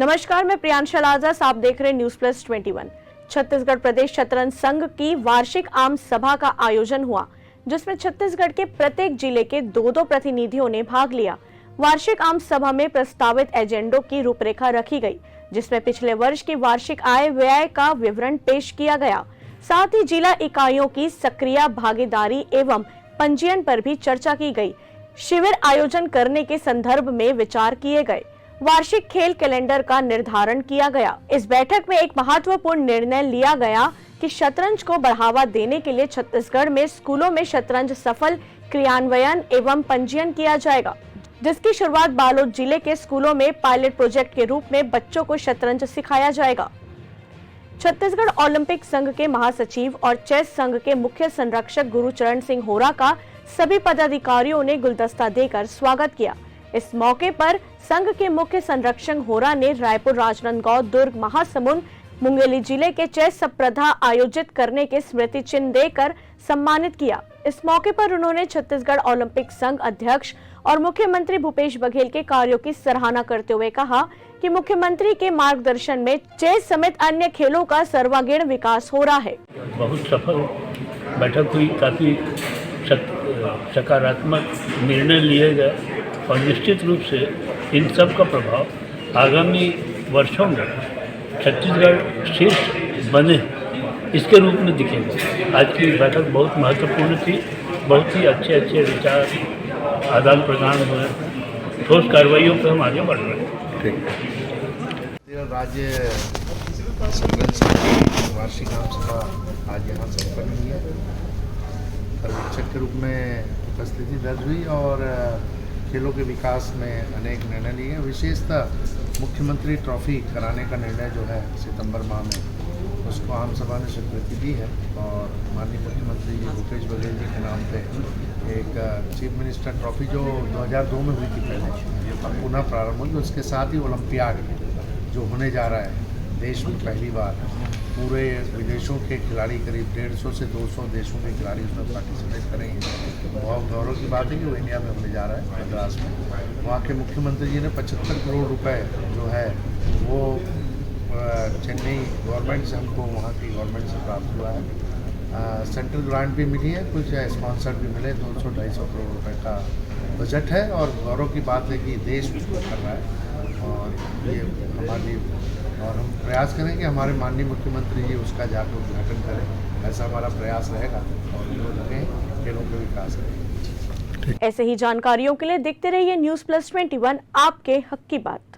नमस्कार, मैं प्रियांशा लाजास, आप देख रहे हैं न्यूज प्लस 21। छत्तीसगढ़ प्रदेश शतरंज संघ की वार्षिक आम सभा का आयोजन हुआ, जिसमें छत्तीसगढ़ के प्रत्येक जिले के दो प्रतिनिधियों ने भाग लिया। वार्षिक आम सभा में प्रस्तावित एजेंडों की रूपरेखा रखी गई, जिसमें पिछले वर्ष की वार्षिक आय व्यय का विवरण पेश किया गया। साथ ही जिला इकाइयों की सक्रिय भागीदारी एवं पंजीयन पर भी चर्चा की गई। शिविर आयोजन करने के संदर्भ में विचार किए गए। वार्षिक खेल कैलेंडर का निर्धारण किया गया। इस बैठक में एक महत्वपूर्ण निर्णय लिया गया कि शतरंज को बढ़ावा देने के लिए छत्तीसगढ़ में स्कूलों में शतरंज सफल क्रियान्वयन एवं पंजीयन किया जाएगा, जिसकी शुरुआत बालोद जिले के स्कूलों में पायलट प्रोजेक्ट के रूप में बच्चों को शतरंज सिखाया जाएगा। छत्तीसगढ़ ओलंपिक संघ के महासचिव और चेस संघ के मुख्य संरक्षक गुरुचरण सिंह होरा का सभी पदाधिकारियों ने गुलदस्ता देकर स्वागत किया। इस मौके पर संघ के मुख्य संरक्षक होरा ने रायपुर, राजनांदगांव, दुर्ग, महासमुंद, मुंगेली जिले के चेस स्पर्धा आयोजित करने के स्मृति चिन्ह देकर सम्मानित किया। इस मौके पर उन्होंने छत्तीसगढ़ ओलंपिक संघ अध्यक्ष और मुख्यमंत्री भूपेश बघेल के कार्यों की सराहना करते हुए कहा कि मुख्यमंत्री के मार्गदर्शन में चेस समेत अन्य खेलों का सर्वांगीण विकास हो रहा है। बहुत सफल बैठक हुई, काफी सकारात्मक निर्णय लिए गए और निश्चित रूप से इन सब का प्रभाव आगामी वर्षों में छत्तीसगढ़ शीर्ष बने इसके रूप में दिखेगा। आज की बैठक बहुत महत्वपूर्ण थी, बहुत ही अच्छे विचार आदान प्रदान हुए, ठोस कार्रवाइयों पर हम आगे बढ़ रहे हैं। राज्य शतरंज संघ की वार्षिक आम सभा आज यहाँ संपन्न हुई है। पर्यवेक्षक के रूप में उपस्थिति दर्ज हुई और खेलों के विकास में अनेक निर्णय लिए। विशेषतः मुख्यमंत्री ट्रॉफी कराने का निर्णय जो है सितंबर माह में, उसको आम सभा ने स्वीकृति दी है और माननीय मुख्यमंत्री जी भूपेश बघेल जी के नाम पे एक चीफ मिनिस्टर ट्रॉफी जो 2002 में हुई थी पहले, अब पुनः प्रारंभ हुई। उसके साथ ही ओलंपियाड जो होने जा रहा है देश में पहली बार, पूरे विदेशों के खिलाड़ी करीब 150 से 200 देशों के खिलाड़ी उसमें पार्टिसिपेट करेंगे। बहुत गौरव की बात है कि वो इंडिया में होने जा रहा है, मद्रास में। वहाँ के मुख्यमंत्री जी ने 75 करोड़ रुपए जो है वो चेन्नई गवर्नमेंट से, हमको वहाँ की गवर्नमेंट से प्राप्त हुआ है। सेंट्रल ग्रांट भी मिली है, कुछ स्पॉन्सर भी मिले। 200-250 करोड़ रुपए का बजट है और गौरव की बात है कि देश उसको कर रहा है और ये हमारे, और हम प्रयास करें कि हमारे माननीय मुख्यमंत्री जी उसका जाकर उद्घाटन करें। ऐसा हमारा प्रयास रहेगा और जो लगे खेलों के विकास करें। ऐसे ही जानकारियों के लिए देखते रहिए न्यूज प्लस 21, आपके हक की बात।